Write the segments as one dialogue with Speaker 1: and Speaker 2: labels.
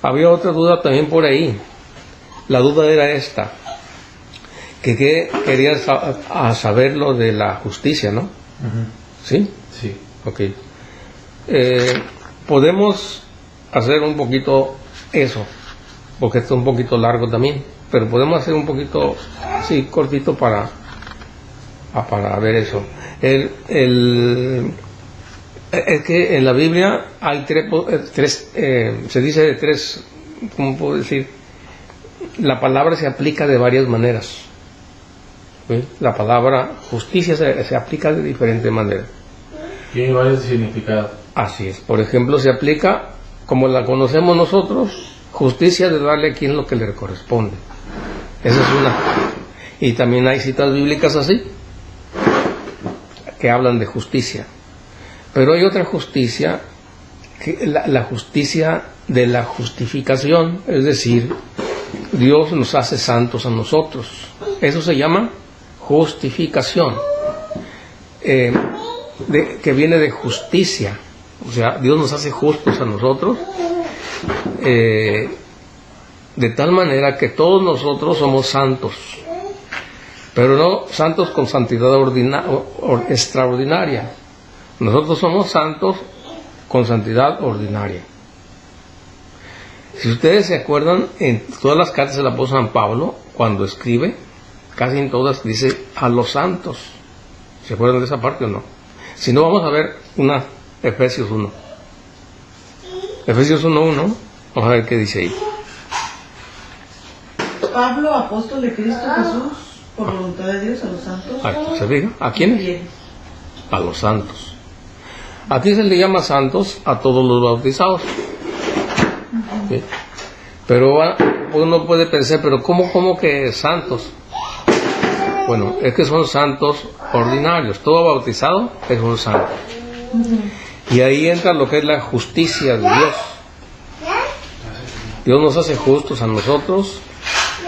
Speaker 1: Había otra duda también por ahí. La duda era esta, que querías saber lo de la justicia, ¿no? ¿Sí?
Speaker 2: Sí.
Speaker 1: Ok. Podemos hacer un poquito eso, porque esto es un poquito largo también, pero podemos hacer un poquito así cortito para ver eso. Es que en la Biblia hay tres se dice de tres, ¿cómo puedo decir? La palabra se aplica de varias maneras. ¿Sí? La palabra justicia se aplica de diferentes maneras.
Speaker 2: Tiene varios significados.
Speaker 1: Así es. Por ejemplo, se aplica como la conocemos nosotros, justicia de darle a quien lo que le corresponde. Esa es una. Y también hay citas bíblicas así, que hablan de justicia. Pero hay otra justicia, que la justicia de la justificación, es decir, Dios nos hace santos a nosotros. Eso se llama justificación, que viene de justicia. O sea, Dios nos hace justos a nosotros, de tal manera que todos nosotros somos santos, pero no santos con santidad extraordinaria. Nosotros somos santos con santidad ordinaria. Si ustedes se acuerdan, en todas las cartas del apóstol San Pablo, cuando escribe, casi en todas dice a los santos. ¿Se acuerdan de esa parte o no? Si no, vamos a ver Efesios 1. Efesios 1:1, vamos a ver qué dice ahí.
Speaker 3: Pablo, apóstol de Cristo Jesús, por voluntad de Dios, a los santos.
Speaker 1: ¿Se fija? ¿A quiénes? A los santos. Aquí se le llama santos a todos los bautizados. ¿Sí? Pero uno puede pensar, pero ¿cómo que santos? Bueno, es que son santos ordinarios. Todo bautizado es un santo. Y ahí entra lo que es la justicia de Dios. Dios nos hace justos a nosotros,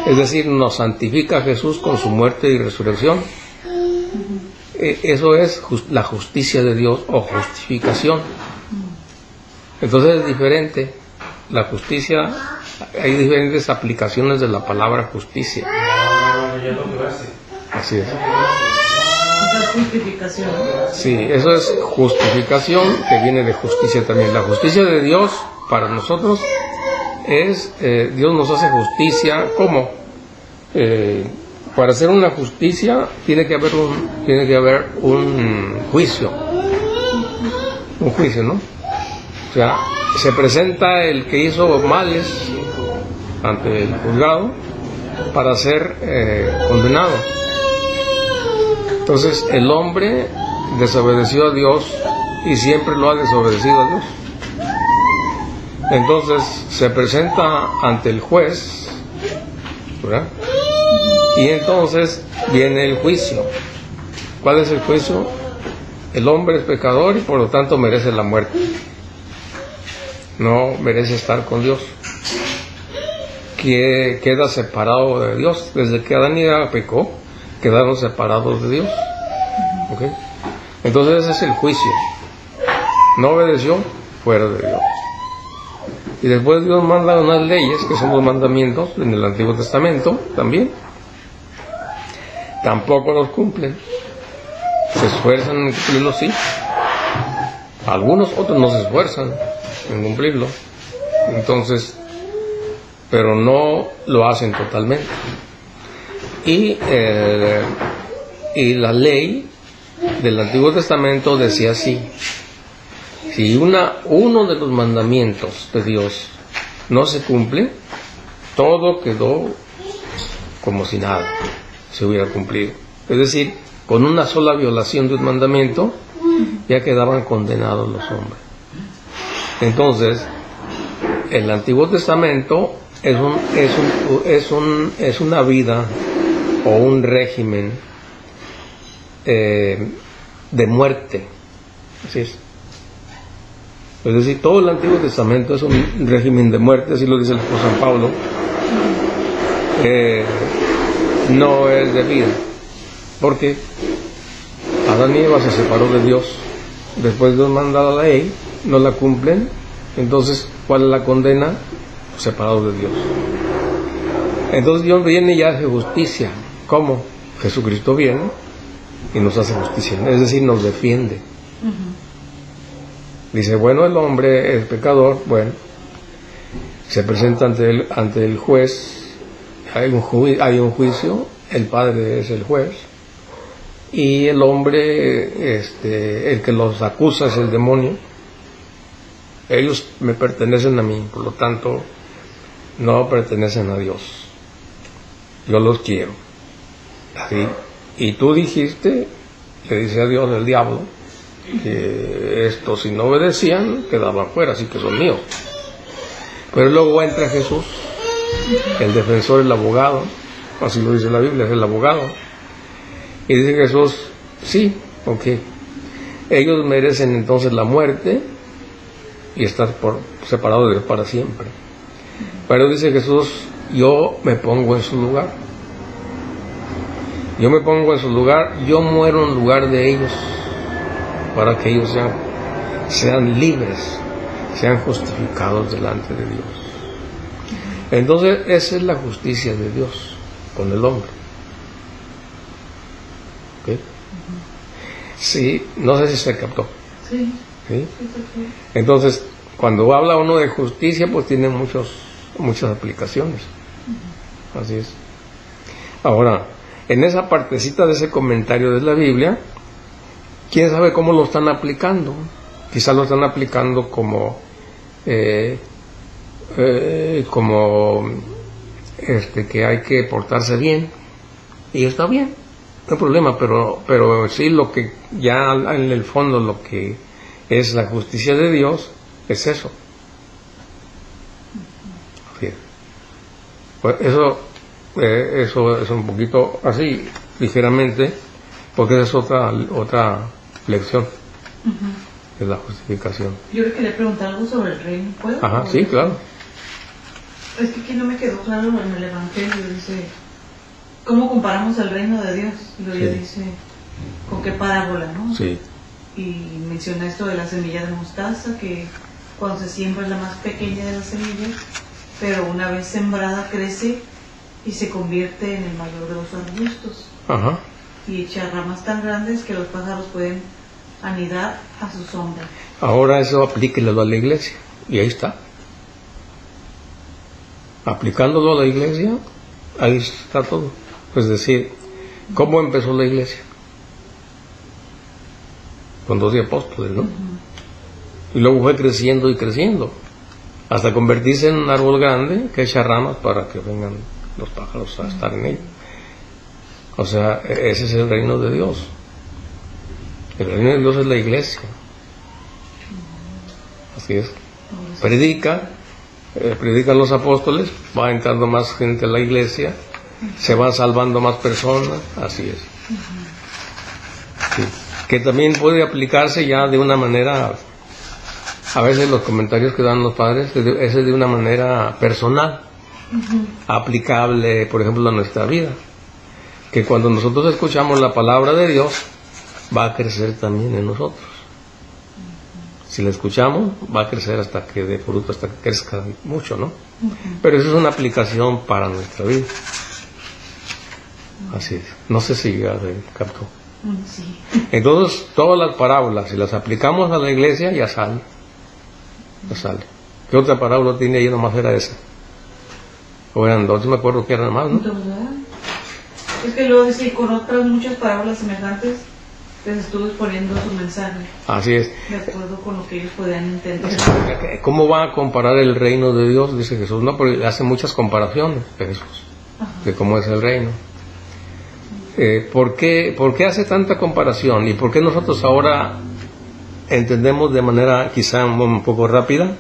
Speaker 1: es decir, nos santifica a Jesús con su muerte y resurrección. Eso es la justicia de Dios o justificación. Entonces es diferente. La justicia, hay diferentes aplicaciones de la palabra justicia. Así es.
Speaker 3: Justificación.
Speaker 1: Sí, eso es justificación, que viene de justicia también. La justicia de Dios para nosotros es, Dios nos hace justicia. ¿Cómo? Para hacer una justicia tiene que haber un juicio. Un juicio, ¿no? O sea, se presenta el que hizo males ante el juzgado para ser condenado. Entonces el hombre desobedeció a Dios y siempre lo ha desobedecido a Dios. Entonces se presenta ante el juez, ¿verdad? Y entonces viene el juicio. ¿Cuál es el juicio? El hombre es pecador y por lo tanto merece la muerte. No merece estar con Dios. Que queda separado de Dios. Desde que Adán y Eva pecó, quedaron separados de Dios. ¿Okay? Entonces ese es el juicio. No obedeció, fuera de Dios. Y después Dios manda unas leyes, que son los mandamientos en el Antiguo Testamento también. Tampoco los cumplen. Se esfuerzan en cumplirlos, sí. Algunos, otros no se esfuerzan en cumplirlo. Entonces, pero no lo hacen totalmente. Y la ley del Antiguo Testamento decía así: si uno de los mandamientos de Dios no se cumple, todo quedó como si nada se hubiera cumplido. Es decir, con una sola violación de un mandamiento ya quedaban condenados los hombres. Entonces, el Antiguo Testamento es una vida o un régimen de muerte. Así es. Es decir, todo el Antiguo Testamento es un régimen de muerte, así lo dice el apóstol San Pablo. No es de vida, porque Adán y Eva se separó de Dios. Después Dios manda la ley, no la cumplen. Entonces, ¿cuál es la condena? separados de Dios. Entonces Dios viene y hace justicia. ¿Cómo? Jesucristo viene y nos hace justicia, es decir, nos defiende. Dice, bueno, el hombre es pecador, bueno, se presenta ante el juez, hay un juicio, el Padre es el juez, y el hombre, el que los acusa es el demonio. Ellos me pertenecen a mí, por lo tanto, no pertenecen a Dios. Yo los quiero. Así. Y tú dijiste, le dice a Dios el diablo, que estos si no obedecían, quedaban fuera, así que son míos. Pero luego entra Jesús, el defensor, el abogado, así lo dice la Biblia, es el abogado. Y dice Jesús, sí, ok, ellos merecen entonces la muerte y estar separados de Dios para siempre. Pero dice Jesús, yo me pongo en su lugar. Yo me pongo en su lugar, yo muero en lugar de ellos, para que ellos sean libres, sean justificados delante de Dios. Entonces, esa es la justicia de Dios con el hombre. ¿Okay? Sí, no sé si se captó.
Speaker 3: Sí.
Speaker 1: ¿Sí? Entonces, cuando habla uno de justicia, pues tiene muchas aplicaciones. Así es. Ahora, en esa partecita de ese comentario de la Biblia, ¿quién sabe cómo lo están aplicando? Quizás lo están aplicando como que hay que portarse bien, y está bien, no hay problema, pero sí, lo que ya en el fondo lo que es la justicia de Dios es eso. Bien. Pues eso es un poquito así, ligeramente, porque esa es otra lección de la justificación.
Speaker 3: Yo le quería preguntar algo sobre el reino, ¿puedo?
Speaker 1: Ajá, sí, claro.
Speaker 3: Es que aquí no me quedó claro en el Evangelio, dice, ¿cómo comparamos el reino de Dios? Y luego dice, ¿con qué parábola, no?
Speaker 1: Sí.
Speaker 3: Y menciona esto de la semilla de mostaza, que cuando se siembra es la más pequeña de las semillas, pero una vez sembrada crece y se convierte en el mayor de los arbustos.
Speaker 1: Ajá.
Speaker 3: Y echa ramas tan grandes que los pájaros pueden anidar a su sombra.
Speaker 1: Ahora eso aplíquelo a la iglesia, y ahí está. Aplicándolo a la iglesia, ahí está todo. Es decir, ¿cómo empezó la iglesia? Con 12 apóstoles, ¿no? Y luego fue creciendo y creciendo, hasta convertirse en un árbol grande que echa ramas para que vengan los pájaros a estar en él. O sea, ese es el reino de Dios. El reino de Dios es la iglesia. Así es. Predican los apóstoles, va entrando más gente a la iglesia, se van salvando más personas, así es. Sí. Que también puede aplicarse ya de una manera, a veces los comentarios que dan los padres, es de una manera personal, aplicable, por ejemplo, a nuestra vida. Que cuando nosotros escuchamos la palabra de Dios, va a crecer también en nosotros. Si la escuchamos, va a crecer hasta que dé fruto, hasta que crezca mucho, ¿no? Pero eso es una aplicación para nuestra vida. Así es. No sé si ya se captó.
Speaker 3: Sí.
Speaker 1: Entonces, todas las parábolas, si las aplicamos a la iglesia, ya sale. Ya sale. ¿Qué otra parábola tiene ahí? Nomás era esa. O eran dos, me acuerdo que eran más, ¿no?
Speaker 3: Es que luego dice, con otras muchas parábolas semejantes, les estuvo exponiendo su mensaje.
Speaker 1: Así es.
Speaker 3: De acuerdo con lo que ellos podían entender.
Speaker 1: ¿Cómo va a comparar el reino de Dios? Dice Jesús. No, porque hace muchas comparaciones de Jesús, de cómo es el reino. ¿Por qué hace tanta comparación? ¿Y por qué nosotros ahora entendemos de manera quizá un poco rápida?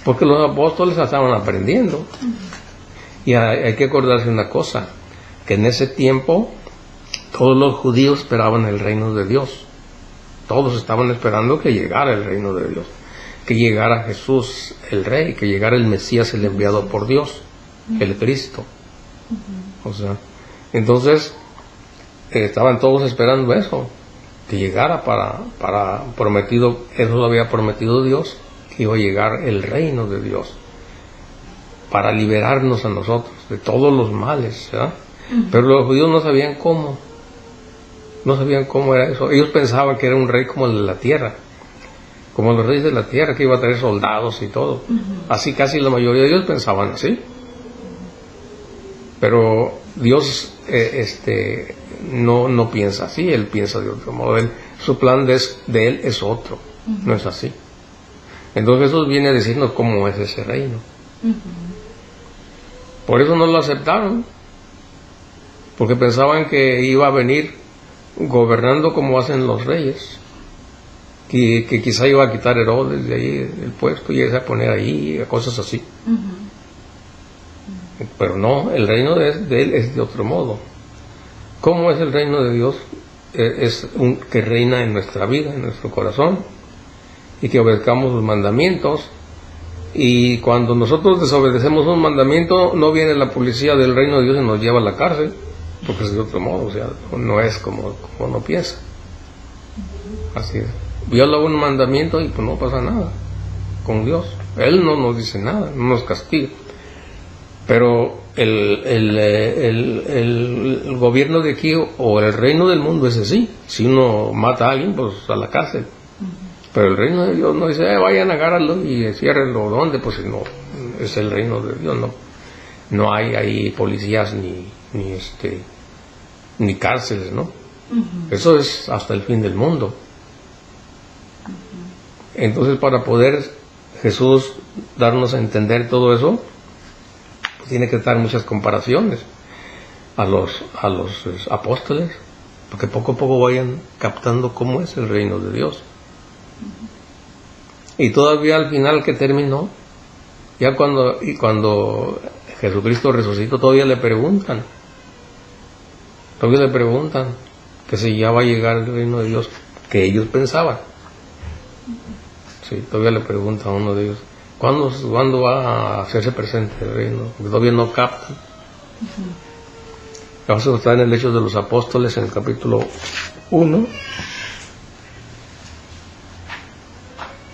Speaker 1: Porque los apóstoles estaban aprendiendo. Y hay que acordarse una cosa, que en ese tiempo todos los judíos esperaban el reino de Dios. Todos estaban esperando que llegara el reino de Dios, que llegara Jesús el Rey, que llegara el Mesías, el enviado por Dios, el Cristo. O sea, entonces estaban todos esperando eso, que llegara para prometido, eso lo había prometido Dios, que iba a llegar el reino de Dios. para liberarnos a nosotros de todos los males, ¿verdad? Pero los judíos no sabían cómo. No sabían cómo era eso. Ellos pensaban que era un rey como el de la tierra, como los reyes de la tierra, que iba a traer soldados y todo. Así casi la mayoría de ellos pensaban así. Pero Dios no piensa así, Él piensa de otro modo. Su plan de Él es otro, no es así. Entonces Jesús viene a decirnos cómo es ese reino. Por eso no lo aceptaron, porque pensaban que iba a venir gobernando como hacen los reyes, que quizá iba a quitar Herodes de ahí el puesto y a poner ahí cosas así. Pero no, el reino de Él es de otro modo. ¿Cómo es el reino de Dios? Es que reina en nuestra vida, en nuestro corazón, y que obedezcamos sus mandamientos. Y cuando nosotros desobedecemos un mandamiento, no viene la policía del reino de Dios y nos lleva a la cárcel, porque es de otro modo, o sea, no es como uno piensa. Así es. Viola un mandamiento y pues no pasa nada con Dios. Él no nos dice nada, no nos castiga. Pero el gobierno de aquí o el reino del mundo es así. Si uno mata a alguien, pues a la cárcel. Pero el reino de Dios no dice, vayan, agárralo y ciérrenlo. ¿Dónde? Pues no, es el reino de Dios. No hay ahí policías ni cárceles, ¿no? Eso es hasta el fin del mundo. Entonces, para poder Jesús darnos a entender todo eso, pues tiene que dar muchas comparaciones a los apóstoles, porque poco a poco vayan captando cómo es el reino de Dios. Y todavía al final que terminó, ya cuando Jesucristo resucitó, todavía le preguntan que si ya va a llegar el reino de Dios que ellos pensaban. Sí, todavía le pregunta a uno de ellos, ¿cuándo va a hacerse presente el reino? Porque todavía no captan. Vamos a estar en el Hechos de los Apóstoles, en el capítulo 1.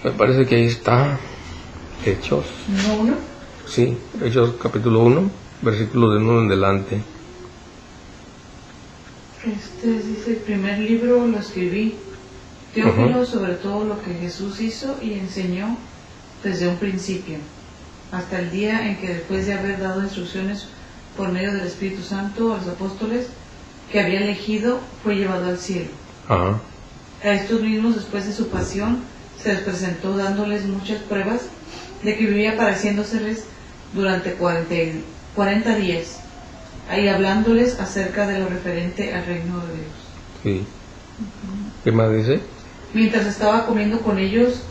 Speaker 1: Me parece que ahí está Hechos.
Speaker 3: ¿No uno?
Speaker 1: Sí, Hechos capítulo 1, versículo del 1 en adelante.
Speaker 3: Dice, el primer libro lo escribí, Teófilo, sobre todo lo que Jesús hizo y enseñó desde un principio, hasta el día en que después de haber dado instrucciones por medio del Espíritu Santo a los apóstoles que había elegido, fue llevado al cielo.
Speaker 1: Ajá.
Speaker 3: A estos mismos, después de su pasión, se les presentó dándoles muchas pruebas de que vivía pareciéndoseles durante 40 días, ahí hablándoles acerca de lo referente al reino de Dios.
Speaker 1: Sí. ¿Qué más dice?
Speaker 3: Mientras estaba comiendo con ellos,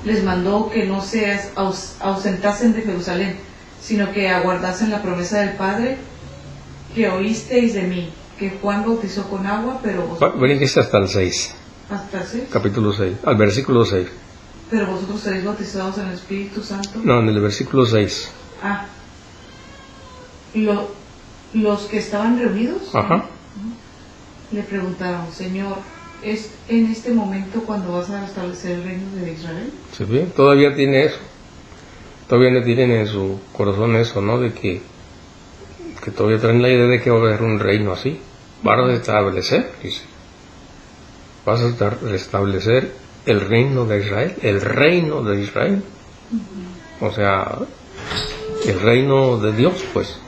Speaker 3: les mandó que no se ausentasen de Jerusalén, sino que aguardasen la promesa del Padre, que oísteis de mí, que Juan bautizó con agua, pero vosotros...
Speaker 1: Brinquese hasta el 6.
Speaker 3: ¿Hasta el 6?
Speaker 1: Capítulo 6, al versículo 6.
Speaker 3: Pero vosotros seréis bautizados en el Espíritu Santo.
Speaker 1: No, en el versículo 6.
Speaker 3: Ah. Los que estaban reunidos,
Speaker 1: Ajá.
Speaker 3: le preguntaron, Señor, ¿es en este momento cuando vas a restablecer el reino de Israel?
Speaker 1: ¿Se ve? Todavía tiene eso. Todavía le tienen en su corazón eso, ¿no? De que todavía traen la idea de que va a haber un reino así. Vas a restablecer, dice. Vas a restablecer el reino de Israel. El reino de Israel. O sea, el reino de Dios, pues.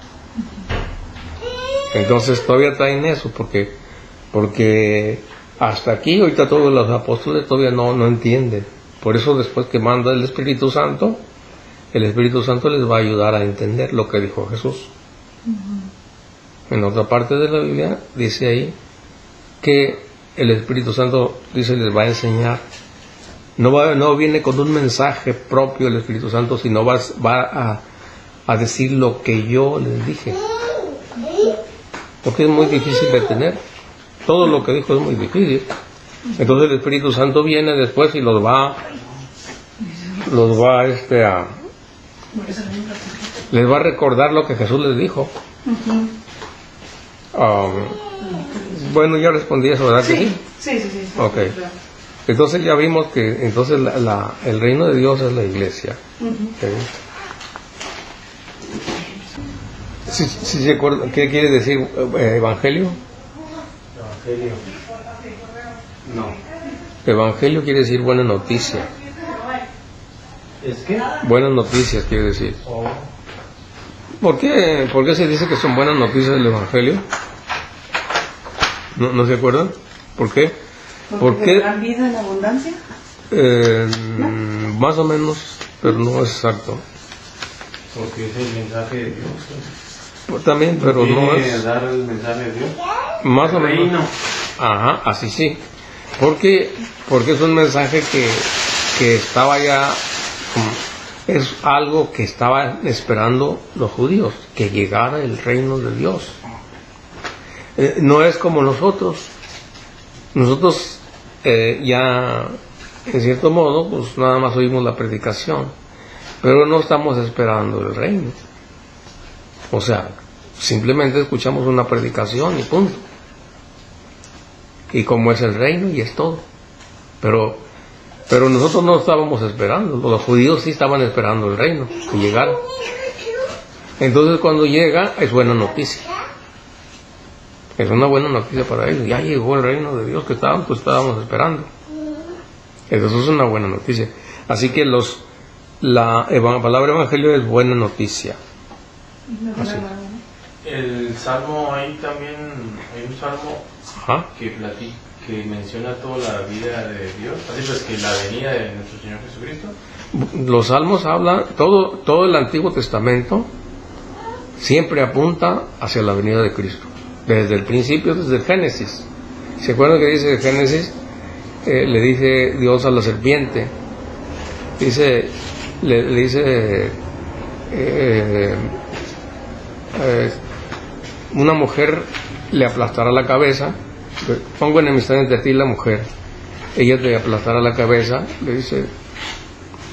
Speaker 1: Entonces todavía traen eso, porque hasta aquí, ahorita todos los apóstoles todavía no entienden. Por eso después que manda el Espíritu Santo, el Espíritu Santo les va a ayudar a entender lo que dijo Jesús. En otra parte de la Biblia dice ahí que el Espíritu Santo dice les va a enseñar. No viene con un mensaje propio el Espíritu Santo, sino va a decir lo que yo les dije. Porque es muy difícil de tener. Todo lo que dijo es muy difícil. Entonces el Espíritu Santo viene después y les va a recordar lo que Jesús les dijo. Bueno, ya respondí eso, ¿verdad?
Speaker 3: Sí,
Speaker 1: que
Speaker 3: sí.
Speaker 1: Ok. Entonces ya vimos que entonces el reino de Dios es la iglesia. Okay. ¿Sí se acuerdan qué quiere decir evangelio?
Speaker 2: Evangelio. No.
Speaker 1: Evangelio quiere decir buena noticia.
Speaker 2: ¿Es que?
Speaker 1: Buenas noticias quiere decir.
Speaker 2: Oh.
Speaker 1: ¿Por qué se dice que son buenas noticias del evangelio? ¿No se acuerdan? ¿Por qué?
Speaker 3: ¿Porque tendrán vida en abundancia?
Speaker 1: Más o menos, pero no es exacto.
Speaker 2: Porque es el mensaje de Dios.
Speaker 1: Pues también, pero no
Speaker 2: ¿Viene a
Speaker 1: es
Speaker 2: dar el mensaje de Dios?
Speaker 1: más o
Speaker 2: Reino.
Speaker 1: menos. Ajá, así sí. Porque es un mensaje que estaba ya, es algo que estaban esperando los judíos, que llegara el reino de Dios. No es como nosotros. Nosotros ya, en cierto modo, pues nada más oímos la predicación, pero no estamos esperando el reino. O sea, simplemente escuchamos una predicación y punto. Y como es el reino y es todo. Pero nosotros no estábamos esperando. Los judíos sí estaban esperando el reino, que llegara. Entonces cuando llega es buena noticia. Es una buena noticia para ellos. Ya llegó el reino de Dios que estábamos esperando. Entonces es una buena noticia. Así que la palabra evangelio es buena noticia. Así.
Speaker 2: El salmo ahí también, hay un salmo
Speaker 1: Ajá.
Speaker 2: que menciona toda la vida de Dios, así pues que la venida de nuestro Señor Jesucristo.
Speaker 1: Los salmos hablan, todo el Antiguo Testamento siempre apunta hacia la venida de Cristo. Desde el principio, desde el Génesis. ¿Se acuerdan que dice el Génesis? Le dice Dios a la serpiente. Le dice una mujer le aplastará la cabeza. Pongo enemistad entre ti y la mujer. Ella te aplastará la cabeza. Le dice,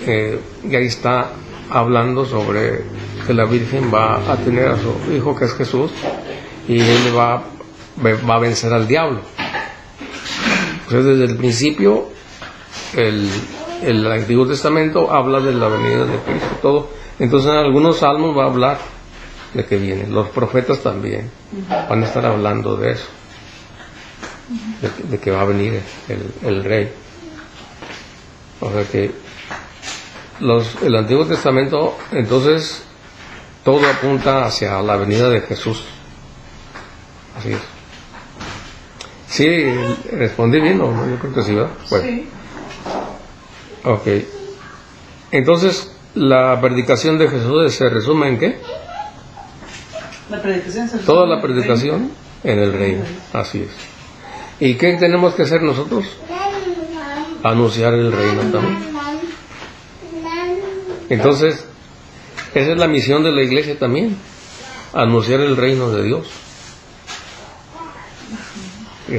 Speaker 1: y ahí está hablando sobre que la Virgen va a tener a su hijo, que es Jesús, y él va a vencer al diablo. Entonces, desde el principio, el Antiguo Testamento habla de la venida de Cristo, todo. Entonces, en algunos salmos va a hablar de que viene. Los profetas también van a estar hablando de eso, de que va a venir el rey. O sea que el Antiguo Testamento, entonces, todo apunta hacia la venida de Jesús. Así es. Sí, respondí bien, ¿no? Yo creo que sí, ¿verdad? Bueno.
Speaker 3: Sí.
Speaker 1: Ok. Entonces, la predicación de Jesús se resume en ¿qué?
Speaker 3: La predicación se
Speaker 1: Toda
Speaker 3: resume
Speaker 1: la predicación en el reino. Así es. ¿Y qué tenemos que hacer nosotros? Anunciar el reino también. Entonces, esa es la misión de la iglesia también. Anunciar el reino de Dios.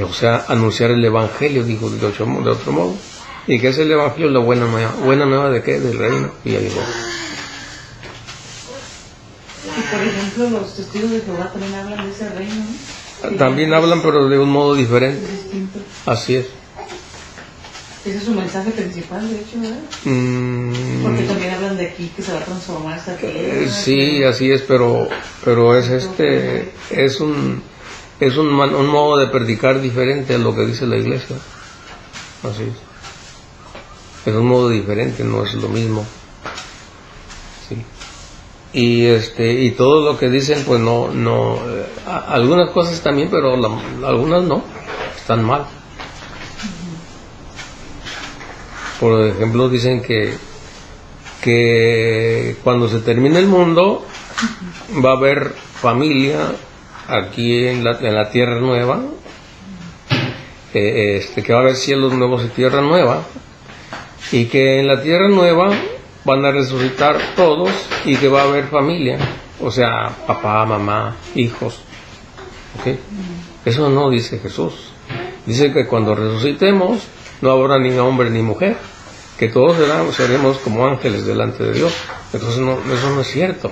Speaker 1: O sea, anunciar el evangelio, dijo de otro modo. ¿Y qué es el evangelio? La buena nueva. ¿Buena nueva de qué? Del reino. Y ya llegó.
Speaker 3: Y por ejemplo, los testigos de Jehová también hablan de ese reino, ¿no?
Speaker 1: También hablan, pero de un modo diferente.
Speaker 3: Es distinto.
Speaker 1: Así es.
Speaker 3: Ese es su mensaje principal, de hecho, ¿verdad? Porque también hablan de aquí que se va a transformar esta tierra.
Speaker 1: Sí, así es, pero es un modo de predicar diferente a lo que dice la iglesia. Así es. Es un modo diferente, no es lo mismo. Sí. Y todo lo que dicen, pues no, algunas cosas también, pero algunas no, están mal. Por ejemplo, dicen que cuando se termine el mundo va a haber familia aquí en la tierra nueva, que va a haber cielos nuevos y tierra nueva, y que en la tierra nueva van a resucitar todos y que va a haber familia, o sea, papá, mamá, hijos. ¿Okay? Eso no dice Jesús. Dice que cuando resucitemos no habrá ni hombre ni mujer, que todos seremos como ángeles delante de Dios. Entonces eso no es cierto.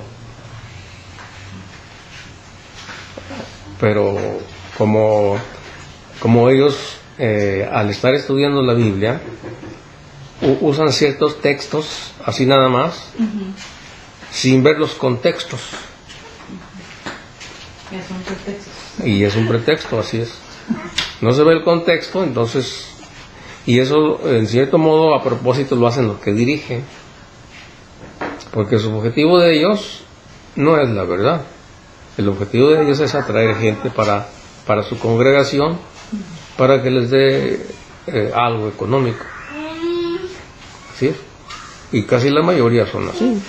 Speaker 1: Pero como ellos al estar estudiando la Biblia usan ciertos textos así nada más, sin ver los contextos.
Speaker 3: Es un pretexto.
Speaker 1: Y es un pretexto, así es. No se ve el contexto, entonces, y eso en cierto modo a propósito lo hacen los que dirigen, porque su objetivo de ellos no es la verdad. El objetivo de ellos es atraer gente para su congregación, para que les dé algo económico. ¿Sí? Y casi la mayoría son así.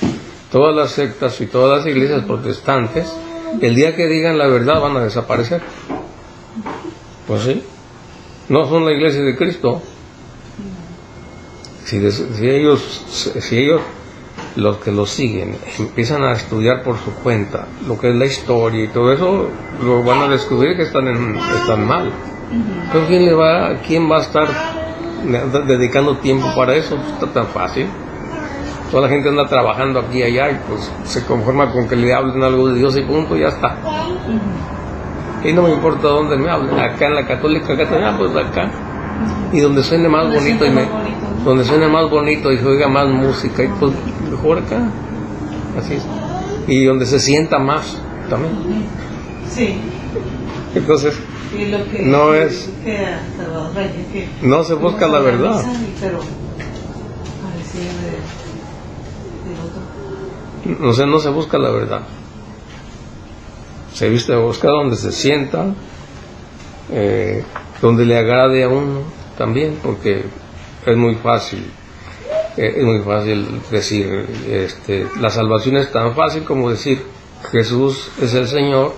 Speaker 1: Todas las sectas y todas las iglesias protestantes, el día que digan la verdad van a desaparecer. Pues sí, no son la iglesia de Cristo. Si ellos, los que los siguen, empiezan a estudiar por su cuenta lo que es la historia y todo eso, lo van a descubrir que están mal. Pero ¿quién va a estar dedicando tiempo para eso? Está tan fácil. Toda la gente anda trabajando aquí y allá y pues se conforma con que le hablen algo de Dios y punto, ya está. Y no me importa dónde me hablen, acá en la católica, acá también, pues acá. Y donde suene más bonito donde suene más bonito y se oiga más música, y pues mejor acá. Así es. Y donde se sienta más también.
Speaker 3: Sí.
Speaker 1: Entonces,
Speaker 3: Y lo que
Speaker 1: no es.
Speaker 3: Salvador Reyes, que
Speaker 1: No se busca la verdad.
Speaker 3: Pero parecía del otro.
Speaker 1: O sea, no se busca la verdad. Se busca donde se sienta, donde le agrade a uno también, porque es muy fácil decir, la salvación es tan fácil como decir Jesús es el Señor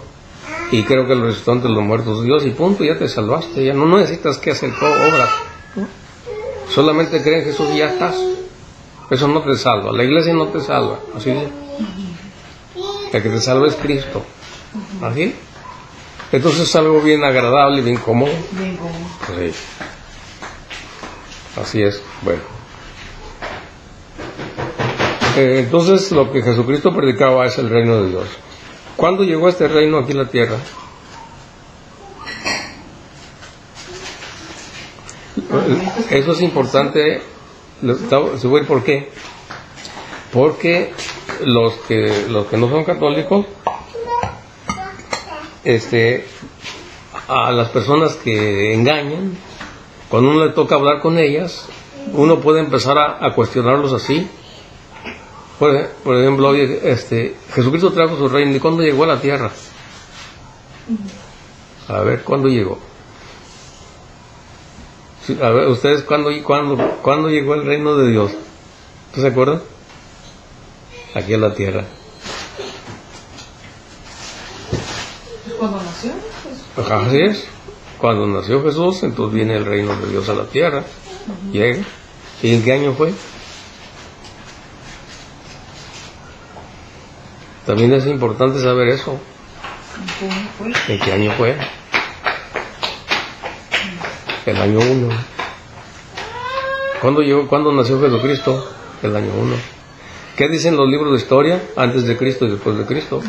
Speaker 1: y creo que el resucitó entre los muertos Dios y punto, ya te salvaste, ya no necesitas que hacer obras, ¿no? Solamente cree en Jesús y ya estás. Eso no te salva, la iglesia no te salva, así es. El que te salva es Cristo. ¿Así? Entonces es algo bien agradable, bien cómodo.
Speaker 3: Bien cómodo.
Speaker 1: Sí. Así es. Bueno. Entonces lo que Jesucristo predicaba es el reino de Dios. ¿Cuándo llegó este reino aquí en la tierra? Eso es importante. ¿Por qué? Porque los que no son católicos, a las personas que engañan, cuando uno le toca hablar con ellas, uno puede empezar a cuestionarlos así. Por ejemplo, Jesucristo trajo su reino. ¿Y cuándo llegó a la tierra? A ver, ¿cuándo llegó? A ver, ustedes, ¿cuándo llegó el reino de Dios? ¿Tú se acuerdan? Aquí en la tierra.
Speaker 3: ¿Cuándo nació?
Speaker 1: Pues, así es. Cuando nació Jesús, entonces viene el reino de Dios a la tierra. Llega. ¿Y en qué año fue? También es importante saber eso. ¿En qué año fue? El año 1. ¿Cuándo nació Jesucristo? El año 1. ¿Qué dicen los libros de historia? Antes de Cristo y después de Cristo.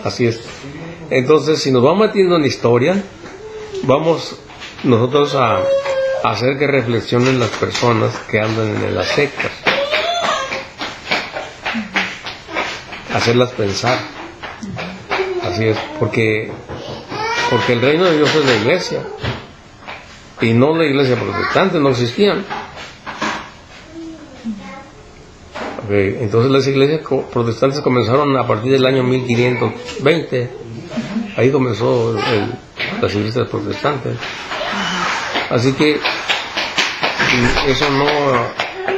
Speaker 1: Así es. Entonces, si nos vamos metiendo en historia, vamos nosotros a hacer que reflexionen las personas que andan en las sectas. Hacerlas pensar. Así es, porque el reino de Dios es la iglesia y no la iglesia protestante, no existían. Okay, entonces las iglesias protestantes comenzaron a partir del año 1520. Ahí comenzó las iglesias protestantes. Así que eso no,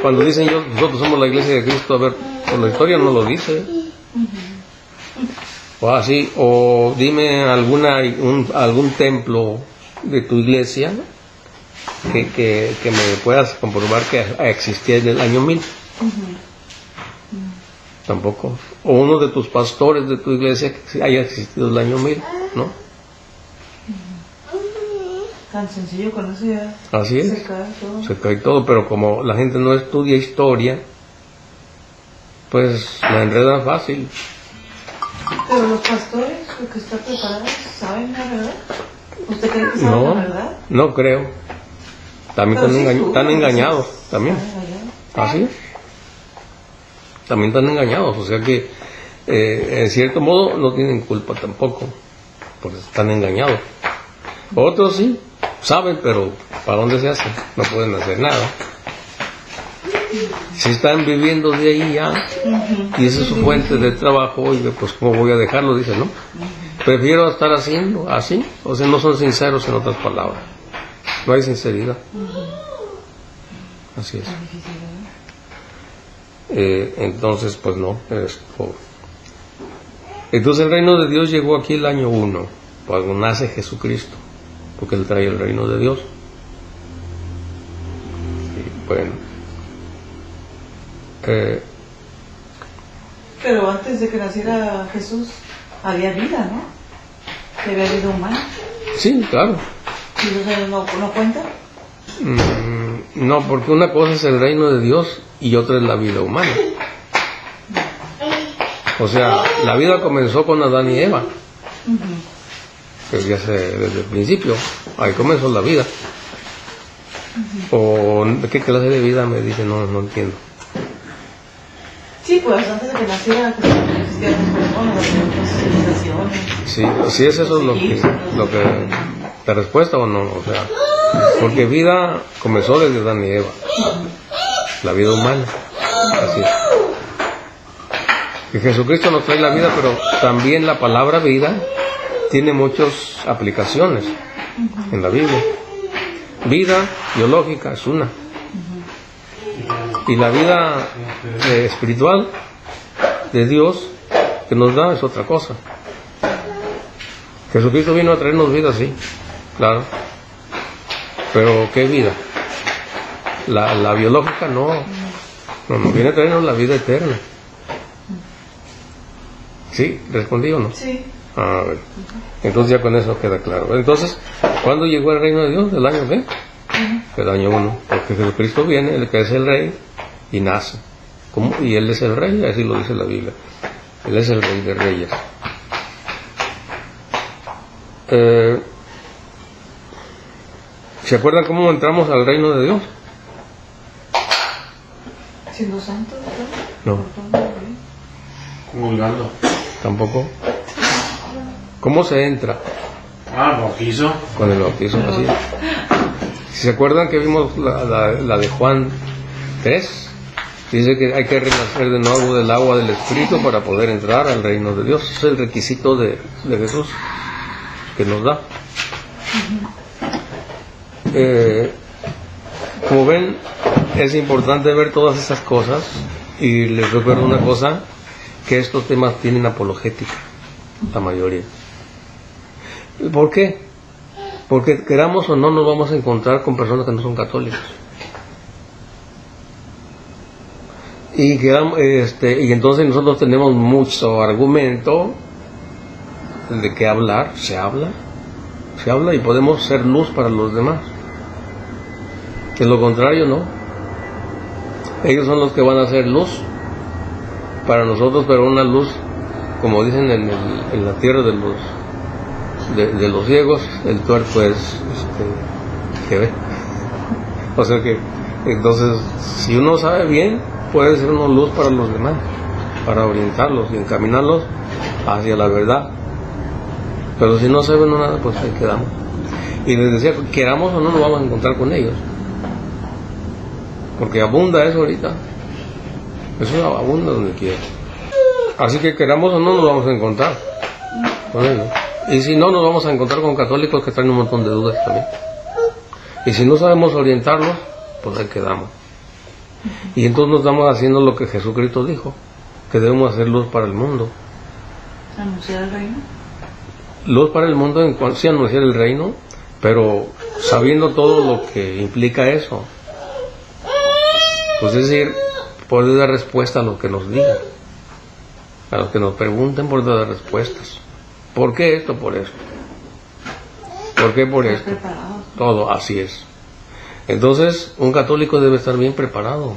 Speaker 1: cuando dicen nosotros somos la iglesia de Cristo, a ver, por la historia no lo dice. O así, o dime algún templo de tu iglesia que me puedas comprobar que existía en el año 1000. Tampoco. O uno de tus pastores de tu iglesia que haya existido el año 1000, ¿no?
Speaker 3: Tan sencillo, con eso ya
Speaker 1: así es.
Speaker 3: se cae todo.
Speaker 1: Se cae todo, pero como la gente no estudia historia, pues la enredan fácil.
Speaker 3: Pero los pastores, los que están preparados, ¿saben la verdad? ¿Usted cree que saben la verdad?
Speaker 1: No creo. También están engañados, también. Así es. También están engañados, o sea que en cierto modo no tienen culpa tampoco, porque están engañados. Otros sí, saben, pero ¿para dónde se hacen? No pueden hacer nada. Si están viviendo de ahí ya, y esa es su fuente de trabajo, y pues ¿cómo voy a dejarlo? Dice, ¿no? Prefiero estar haciendo así, o sea, no son sinceros en otras palabras. No hay sinceridad. Así es. Entonces, pues no. Entonces el reino de Dios llegó aquí el año 1, cuando nace Jesucristo, porque Él trae el reino de Dios. Y bueno.
Speaker 3: Pero antes de que naciera Jesús, había vida, ¿no? Que había vida humana.
Speaker 1: Sí, claro.
Speaker 3: ¿Y los años no cuentan?
Speaker 1: No, porque una cosa es el reino de Dios y otra es la vida humana. O sea, la vida comenzó con Adán y Eva. Desde el principio, ahí comenzó la vida. ¿O qué clase de vida? Me dice, no entiendo.
Speaker 3: Sí, pues antes de que naciera Jesús existían las personas, las civilizaciones.
Speaker 1: Sí, es eso lo que ¿la respuesta o no? O sea, porque vida comenzó desde Adán y Eva. La vida humana. Así es. Que Jesucristo nos trae la vida, pero también la palabra vida tiene muchas aplicaciones en la Biblia. Vida biológica es una. Y la vida espiritual de Dios que nos da es otra cosa. Jesucristo vino a traernos vida, sí, claro. Pero ¿qué vida? La biológica no viene a traernos la vida eterna. ¿Sí? ¿Respondí o no?
Speaker 3: Sí.
Speaker 1: A ver. Entonces ya con eso queda claro. Entonces, ¿cuándo llegó el reino de Dios? ¿El año qué? El año 1. Porque Jesucristo viene, el que es el rey, y nace. ¿Cómo? Y Él es el rey, así lo dice la Biblia. Él es el rey de reyes. ¿Se acuerdan cómo entramos al reino de Dios?
Speaker 3: ¿Siendo santo?
Speaker 1: No.
Speaker 2: Comulgando.
Speaker 1: Tampoco. ¿Cómo se entra?
Speaker 2: Bautizo.
Speaker 1: Con el bautizo, así. Si se acuerdan que vimos la de Juan 3, dice que hay que renacer de nuevo del agua del Espíritu para poder entrar al reino de Dios. Ese es el requisito de Jesús que nos da. Como ven, es importante ver todas esas cosas, y les recuerdo una cosa, que estos temas tienen apologética, la mayoría. ¿Por qué? Porque queramos o no nos vamos a encontrar con personas que no son católicos. Y entonces nosotros tenemos mucho argumento de qué hablar, se habla y podemos ser luz para los demás. De lo contrario, no. Ellos son los que van a ser luz para nosotros, pero una luz, como dicen en la tierra de los ciegos, el tuerto es que ve. O sea que, entonces, si uno sabe bien, puede ser una luz para los demás, para orientarlos y encaminarlos hacia la verdad. Pero si no saben nada, pues ahí quedamos. Y les decía, queramos o no, nos vamos a encontrar con ellos, porque abunda eso ahorita. Eso abunda donde quiera. Así que queramos o no, nos vamos a encontrar con ellos. Y si no, nos vamos a encontrar con católicos que traen un montón de dudas también. Y si no sabemos orientarlos, pues ahí quedamos. Y entonces nos estamos haciendo lo que Jesucristo dijo, que debemos hacer luz para el mundo.
Speaker 3: ¿Anunciar el reino?
Speaker 1: Luz para el mundo, sí, anunciar el reino, pero sabiendo todo lo que implica eso. Pues es decir, poder dar respuesta a lo que nos digan, a los que nos pregunten, por dar respuestas. ¿Por qué esto? Por esto. ¿Por qué por esto? Todo, así es. Entonces, un católico debe estar bien preparado.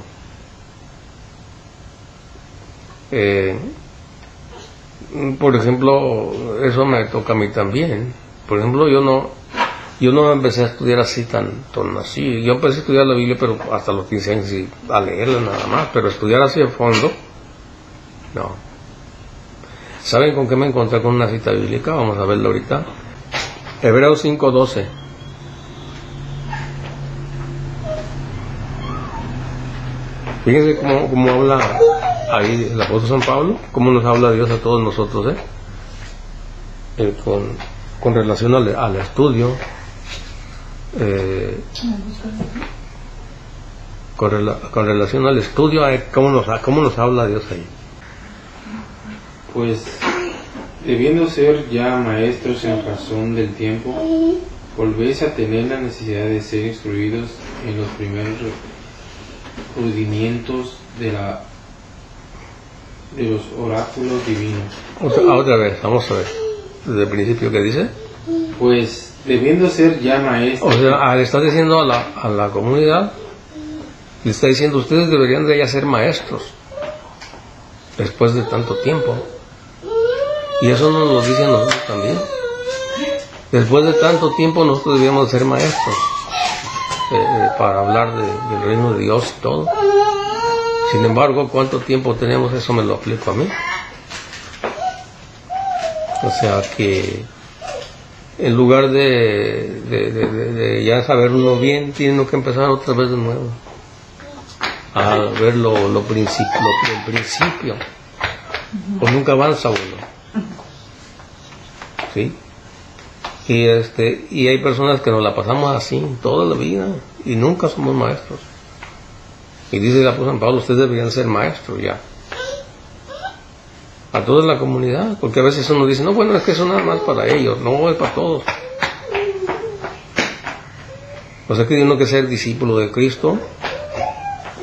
Speaker 1: Por ejemplo, eso me toca a mí también. Por ejemplo, yo no empecé a estudiar así tan así. Yo empecé a estudiar la Biblia, pero hasta los 15 años, y a leerla nada más. Pero estudiar así a fondo, no. ¿Saben con qué me encontré con una cita bíblica? Vamos a verlo ahorita. Hebreos 5:12. Fíjense cómo habla ahí el apóstol San Pablo, cómo nos habla Dios a todos nosotros, con relación al estudio, con relación al estudio, cómo nos habla Dios ahí.
Speaker 2: Pues, debiendo ser ya maestros en razón del tiempo, volvéis a tener la necesidad de ser instruidos en los primeros rudimientos de los oráculos divinos.
Speaker 1: Otra vez, vamos a ver, desde el principio, ¿qué dice?
Speaker 2: Pues, debiendo ser ya maestros...
Speaker 1: O sea, le está diciendo a la comunidad, le está diciendo, ustedes deberían de ya ser maestros, después de tanto tiempo. Y eso nos lo dicen nosotros también. Después de tanto tiempo nosotros deberíamos ser maestros, para hablar del reino de Dios y todo. Sin embargo, ¿cuánto tiempo tenemos? Eso me lo aplico a mí. O sea que en lugar de ya saberlo bien, tiene uno que empezar otra vez de nuevo a ver el principio. O nunca avanza uno. ¿Sí? Y hay personas que nos la pasamos así toda la vida y nunca somos maestros. Y dice el apóstol San Pablo, ustedes deberían ser maestros ya. A toda la comunidad, porque a veces uno dice, no, bueno, es que eso nada más para ellos, no, es para todos. O sea que tiene uno que ser discípulo de Cristo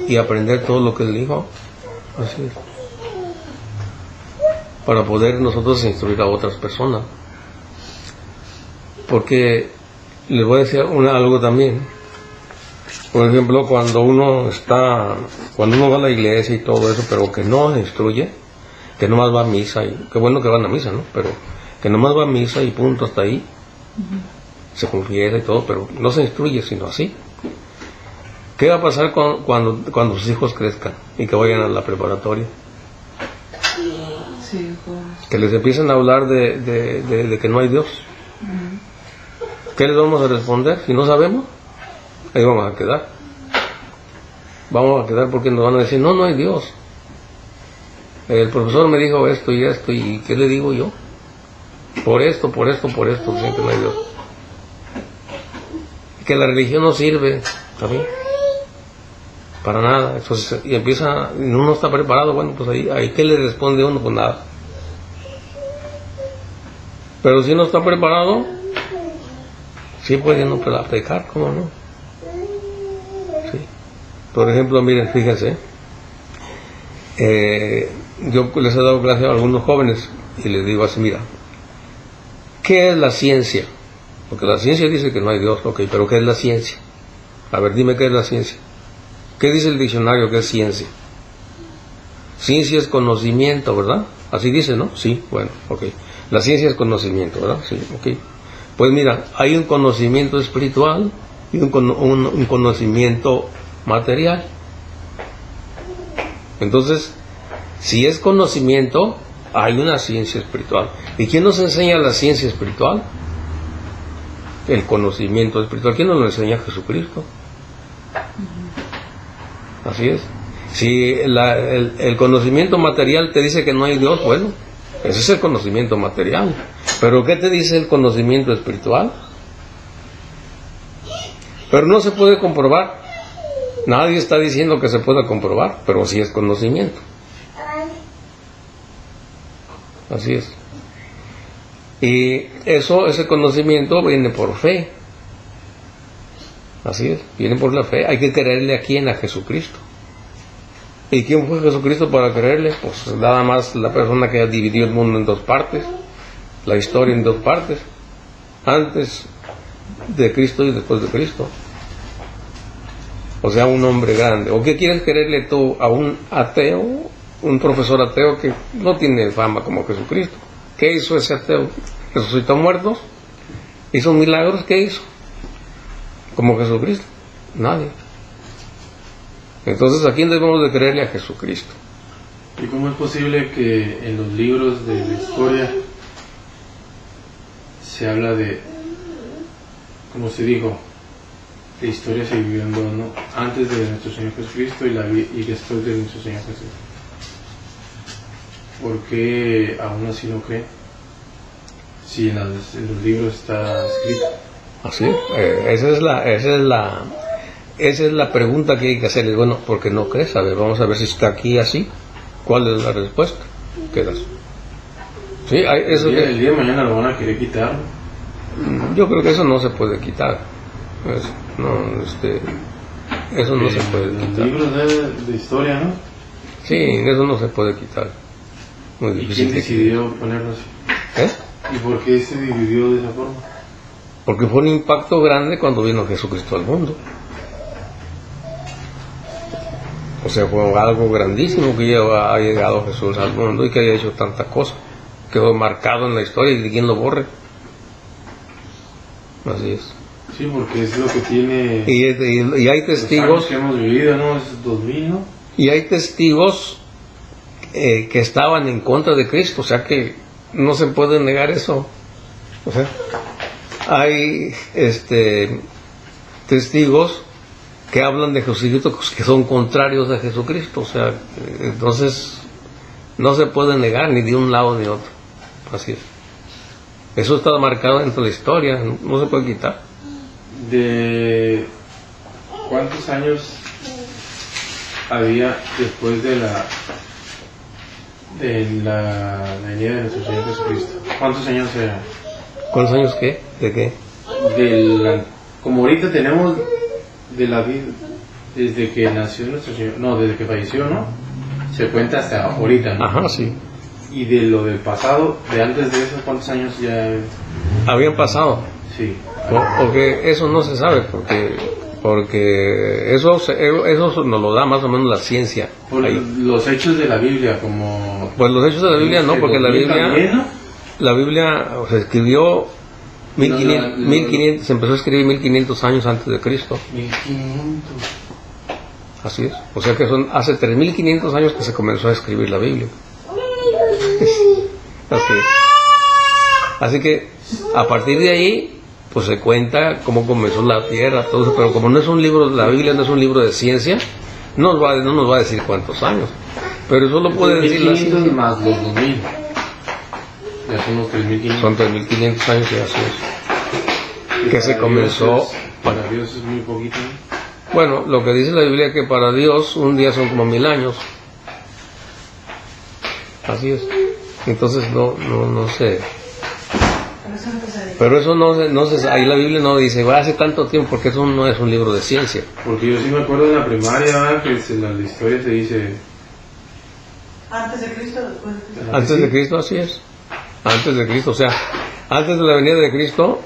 Speaker 1: y aprender todo lo que Él dijo. Así es. Para poder nosotros instruir a otras personas. Porque les voy a decir algo también. Por ejemplo, cuando uno va a la iglesia y todo eso, pero que no se instruye, que nomás va a misa, y qué bueno que van a misa, ¿no? Pero que nomás va a misa y punto, hasta ahí. Se confiesa y todo, pero no se instruye sino así. ¿Qué va a pasar cuando sus hijos crezcan y que vayan a la preparatoria?
Speaker 3: Sí, pues.
Speaker 1: Que les empiecen a hablar de que no hay Dios. ¿Qué les vamos a responder? Si no sabemos, ahí vamos a quedar. Vamos a quedar porque nos van a decir, no hay Dios. El profesor me dijo esto, y ¿qué le digo yo? Por esto, dicen que no hay Dios. Que la religión no sirve, ¿también? Para nada. Entonces, y uno está preparado, bueno, pues ahí ¿qué le responde uno? Pues nada. Pero si no está preparado, sí puede uno pecar, ¿cómo no? Sí. Por ejemplo, miren, fíjense, yo les he dado clase a algunos jóvenes y les digo así, mira, ¿qué es la ciencia? Porque la ciencia dice que no hay Dios, ok, pero ¿qué es la ciencia? A ver, dime qué es la ciencia. ¿Qué dice el diccionario que es ciencia? Ciencia es conocimiento, ¿verdad? Así dice, ¿no? Sí, bueno, ok. La ciencia es conocimiento, ¿verdad? Sí, ok. Pues mira, hay un conocimiento espiritual y un conocimiento material. Entonces, si es conocimiento, hay una ciencia espiritual. ¿Y quién nos enseña la ciencia espiritual? El conocimiento espiritual. ¿Quién nos lo enseña? Jesucristo. Así es. Si el conocimiento material te dice que no hay Dios, bueno, ese es el conocimiento material. Pero ¿qué te dice el conocimiento espiritual? Pero no se puede comprobar. Nadie está diciendo que se pueda comprobar, pero sí es conocimiento. Así es. Y ese conocimiento viene por fe. Así es, viene por la fe. Hay que creerle a quién, a Jesucristo. ¿Y quién fue Jesucristo para creerle? Pues nada más la persona que dividió el mundo en dos partes, la historia en dos partes, antes de Cristo y después de Cristo. O sea, un hombre grande. ¿O qué quieres creerle tú a un ateo, un profesor ateo que no tiene fama como Jesucristo? ¿Qué hizo ese ateo? ¿Resucitó muertos? ¿Hizo milagros? ¿Qué hizo? ¿Como Jesucristo? Nadie. Entonces, ¿a quién debemos de creerle? A Jesucristo.
Speaker 2: ¿Y cómo es posible que en los libros de la historia se habla de, como se dijo, la historia se vivió en dos, ¿no? Antes de nuestro Señor Jesucristo y después de nuestro Señor Jesús? ¿Por qué aún así no creen? Si en los libros está escrito.
Speaker 1: Así, esa es la pregunta que hay que hacerles. Bueno, ¿por qué no crees? A ver, vamos a ver si está aquí así. ¿Cuál es la respuesta? ¿Quedas? Sí,
Speaker 2: el día de mañana lo van a querer quitar.
Speaker 1: Yo creo que eso no se puede quitar. Eso no se puede quitar.
Speaker 2: Los libros de historia, ¿no?
Speaker 1: Sí, eso no se puede quitar. Muy
Speaker 2: ¿Y
Speaker 1: difícil.
Speaker 2: quién decidió ponerlo así? ¿Y por qué se dividió de esa forma?
Speaker 1: Porque fue un impacto grande cuando vino Jesucristo al mundo. O sea, fue algo grandísimo que ha llegado Jesús al mundo y que haya hecho tanta cosa. Quedó marcado en la historia y quién lo borre. Así es.
Speaker 2: Sí, porque es lo que tiene.
Speaker 1: Y hay testigos
Speaker 2: que hemos vivido, ¿no? Es 2000, ¿no?
Speaker 1: Y hay testigos que estaban en contra de Cristo, o sea que no se puede negar eso. O sea, hay testigos que hablan de Jesucristo que son contrarios a Jesucristo, o sea, entonces no se puede negar ni de un lado ni de otro. Así es. Eso está marcado dentro de la historia, no se puede quitar.
Speaker 2: ¿De cuántos años había después de la venida de nuestro Señor Jesucristo? ¿Cuántos años eran?
Speaker 1: ¿Cuántos años qué? ¿De qué?
Speaker 2: Como ahorita tenemos de la vida, desde que nació nuestro Señor, no, desde que falleció, ¿no? Se cuenta hasta ahorita, ¿no?
Speaker 1: Ajá, sí.
Speaker 2: ¿Y de lo del pasado, de antes de eso, cuántos años ya
Speaker 1: habían pasado?
Speaker 2: Sí.
Speaker 1: Porque eso no se sabe, porque eso nos lo da más o menos la ciencia.
Speaker 2: Por los hechos de la Biblia, como...
Speaker 1: Pues los hechos de la Biblia no, porque la Biblia se escribió 1500, se empezó a escribir 1500 años antes de Cristo.
Speaker 2: 1500.
Speaker 1: Así es. O sea que son hace 3500 años que se comenzó a escribir la Biblia. Así que a partir de ahí pues se cuenta cómo comenzó la tierra, todo eso, pero como no es un libro, la Biblia no es un libro de ciencia, no nos va a decir cuántos años, pero eso lo puede decir la ciencia.
Speaker 2: Más los 2000, ya son los 3500.
Speaker 1: Son 3500 años y así es. Que se comenzó.
Speaker 2: Para Dios es muy poquito, ¿no?
Speaker 1: Bueno, lo que dice la Biblia es que para Dios un día son como 1000 años. Así es. Entonces no sé. Pero eso no se ahí la Biblia no dice hace tanto tiempo, porque eso no es un libro de ciencia.
Speaker 2: Porque yo sí me acuerdo en la primaria que en la historia se dice
Speaker 3: antes de Cristo, después de Cristo.
Speaker 1: Antes de Cristo, así es. Antes de Cristo, o sea, antes de la venida de Cristo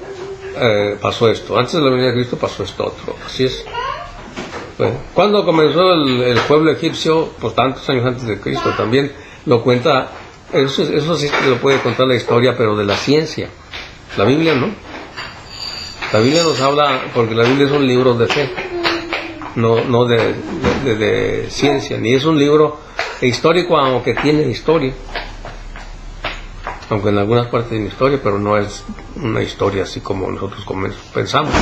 Speaker 1: pasó esto, antes de la venida de Cristo pasó esto otro, así es. Bueno, ¿cuándo comenzó el pueblo egipcio? Pues tantos años antes de Cristo, también lo cuenta. Eso sí lo puede contar la historia, pero de la ciencia. La Biblia no. La Biblia nos habla, porque la Biblia es un libro de fe, no de ciencia, ni es un libro histórico, aunque tiene historia. Aunque en algunas partes tiene historia, pero no es una historia así como nosotros pensamos.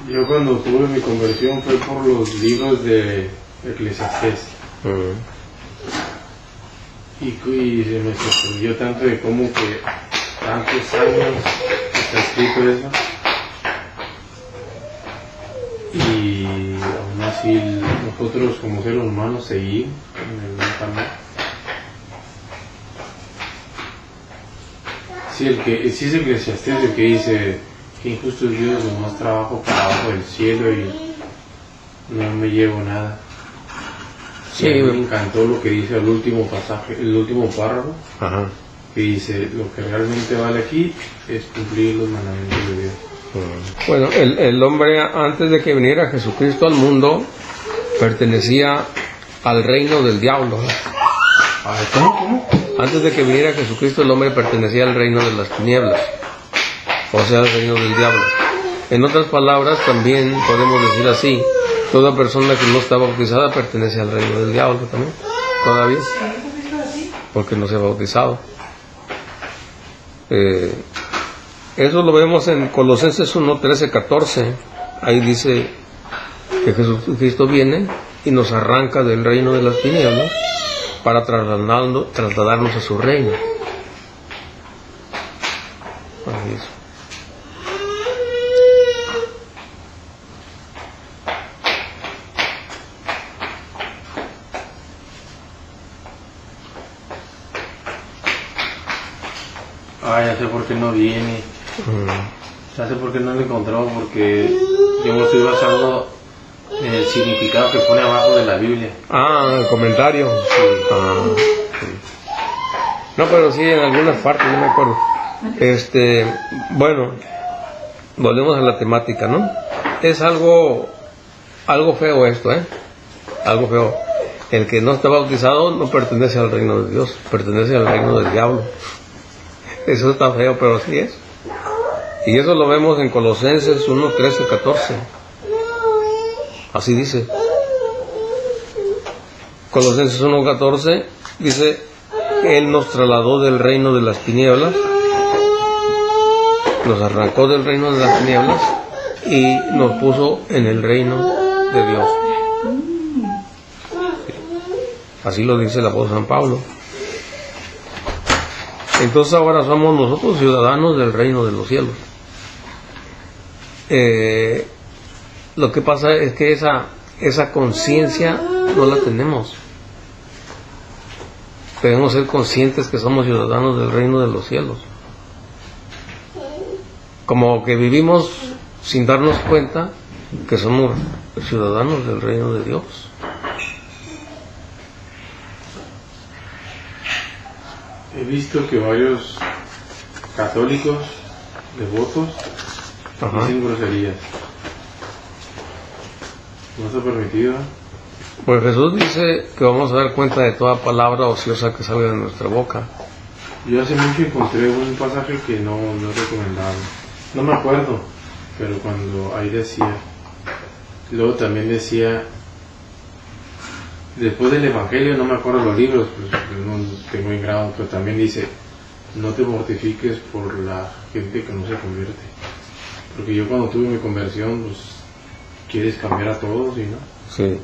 Speaker 2: Yo cuando tuve mi conversión fue por los libros de Eclesiastés. Y se me sorprendió tanto de cómo que tantos años está escrito eso. Y aún así nosotros como seres humanos seguimos en el mismo camino. Si es Eclesiastés el que dice que injusto es Dios, nomás trabajo para abajo del cielo y no me llevo nada. Sí, me encantó lo que dice el último pasaje, el último párrafo. Ajá. Que dice, lo que realmente vale aquí es cumplir los mandamientos de Dios.
Speaker 1: Bueno, el hombre antes de que viniera Jesucristo al mundo pertenecía al reino del diablo.
Speaker 2: ¿Cómo?
Speaker 1: Antes de que viniera Jesucristo el hombre pertenecía al reino de las tinieblas, o sea, al reino del diablo. En otras palabras, también podemos decir así, toda persona que no está bautizada pertenece al reino del diablo también, todavía. porque no se ha bautizado. Eso lo vemos en Colosenses 1, 13, 14. Ahí dice que Jesucristo viene y nos arranca del reino de las tinieblas para trasladarnos a su reino. Así es.
Speaker 2: Ya sé por qué no viene. Ya sé por qué no lo encontró, porque yo me estoy basando en el significado que pone abajo de la Biblia.
Speaker 1: El comentario.
Speaker 2: Sí.
Speaker 1: Sí. No, pero sí, en algunas partes, no me acuerdo. Bueno, volvemos a la temática, ¿no? Es algo feo esto, algo feo. El que no está bautizado no pertenece al reino de Dios, pertenece al reino del diablo. Eso está feo, pero así es. Y eso lo vemos en Colosenses 1, 13, 14. Así dice. Colosenses 1, 14 dice: Él nos trasladó del reino de las tinieblas, nos arrancó del reino de las tinieblas y nos puso en el reino de Dios. Sí. Así lo dice el apóstol San Pablo. Entonces ahora somos nosotros ciudadanos del reino de los cielos. Lo que pasa es que esa conciencia no la tenemos. Debemos ser conscientes que somos ciudadanos del reino de los cielos. Como que vivimos sin darnos cuenta que somos ciudadanos del reino de Dios.
Speaker 2: He visto que varios católicos devotos dicen groserías. ¿No está permitido?
Speaker 1: Pues Jesús dice que vamos a dar cuenta de toda palabra ociosa que salga de nuestra boca.
Speaker 2: Yo hace mucho encontré un pasaje que no recomendaba. No me acuerdo, pero cuando ahí decía, luego también decía, después del Evangelio, no me acuerdo los libros, pues no tengo en grado, pero también dice, no te mortifiques por la gente que no se convierte. Porque yo cuando tuve mi conversión, pues quieres cambiar a todos, ¿sí, no?
Speaker 1: Sí.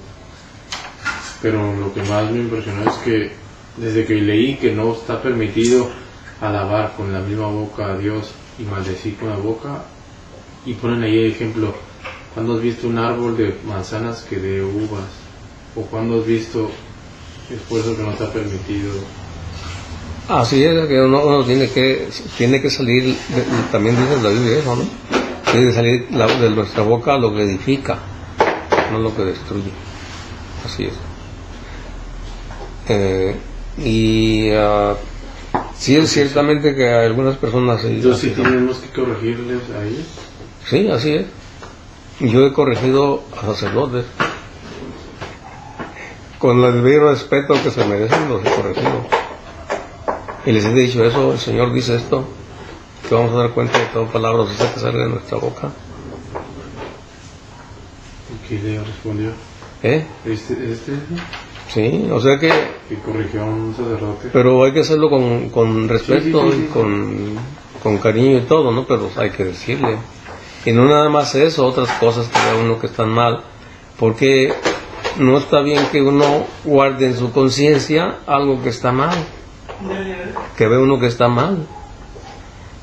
Speaker 2: Pero lo que más me impresionó es que desde que leí que no está permitido alabar con la misma boca a Dios y maldecir con la boca, y ponen ahí el ejemplo, ¿cuándo has visto un árbol de manzanas que dé uvas? ¿O cuándo has visto esfuerzo que no está permitido?
Speaker 1: Así es, que uno tiene que salir, también dice la Biblia eso, ¿no? Tiene que salir de nuestra boca lo que edifica, no lo que destruye. Así es. Sí es ciertamente que hay algunas personas...
Speaker 2: Entonces sí tenemos que corregirles a ellos.
Speaker 1: Sí, así es. Yo he corregido a sacerdotes. Con el debido respeto que se merecen, los he corregido. Y les he dicho eso, el Señor dice esto, que vamos a dar cuenta de toda palabra ociosa que salga de nuestra boca.
Speaker 2: ¿Y qué le respondió? ¿Este?
Speaker 1: Sí, o sea que
Speaker 2: corrigió a un sacerdote.
Speaker 1: Pero hay que hacerlo con respeto,
Speaker 2: sí.
Speaker 1: Y con cariño y todo, ¿no? Pero hay que decirle. Y no nada más eso, otras cosas que vea uno que están mal. Porque no está bien que uno guarde en su conciencia algo que está mal. Que ve uno que está mal.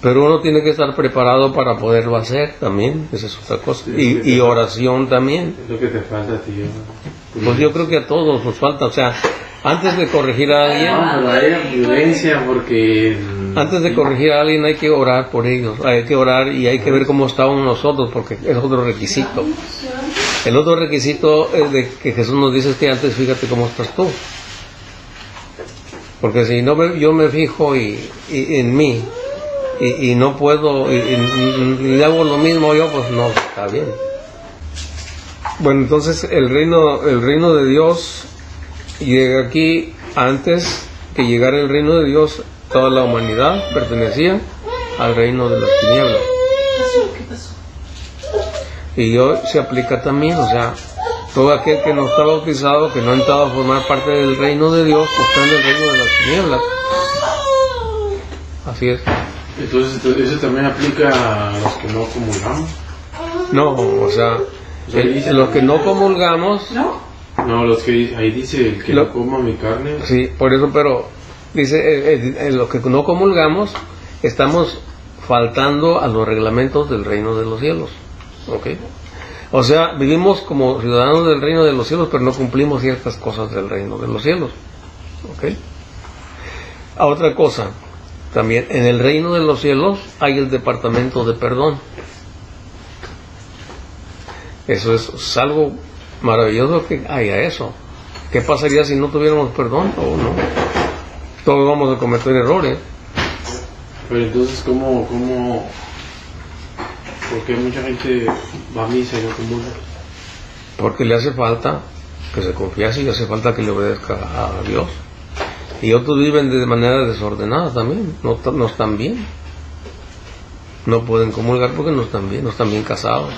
Speaker 1: Pero uno tiene que estar preparado para poderlo hacer también, esa es otra cosa. Y oración también.
Speaker 2: Es lo que te falta a ti.
Speaker 1: Pues yo creo que a todos nos falta, o sea, antes de corregir a alguien...
Speaker 2: No, hay violencia porque...
Speaker 1: Antes de corregir a alguien hay que orar por ellos, hay que orar y hay que ver cómo estamos nosotros, porque es otro requisito. El otro requisito es de que Jesús nos dice que antes fíjate cómo estás tú. Porque si no yo me fijo en mí y no puedo y hago lo mismo yo, pues no está bien. Bueno, entonces el reino de Dios llega aquí. Antes que llegara el reino de Dios, toda la humanidad pertenecía al reino de las tinieblas.
Speaker 3: ¿Qué pasó?
Speaker 1: Y hoy se aplica también, o sea, todo aquel que no está bautizado, que no ha entrado a formar parte del reino de Dios, pues está en el reino de las tinieblas. Así es.
Speaker 2: Entonces, ¿eso también aplica a los que no comulgamos?
Speaker 1: No, o sea, los que no comulgamos,
Speaker 3: ¿No?
Speaker 2: No, los que ahí dice el que no coma mi carne.
Speaker 1: sí, por eso, pero dice, los que no comulgamos, estamos faltando a los reglamentos del reino de los cielos. ¿Ok? O sea, vivimos como ciudadanos del reino de los cielos, pero no cumplimos ciertas cosas del reino de los cielos. ¿Ok? Otra cosa, también en el reino de los cielos hay el departamento de perdón. Eso es algo maravilloso que haya eso. ¿Qué pasaría si no tuviéramos perdón? Oh, no. Todos vamos a cometer errores.
Speaker 2: Pero entonces, ¿cómo? Porque mucha gente va a misa y no comulga.
Speaker 1: Porque le hace falta que se confiese y le hace falta que le obedezca a Dios. Y otros viven de manera desordenada también, no están bien. No pueden comulgar porque no están bien casados.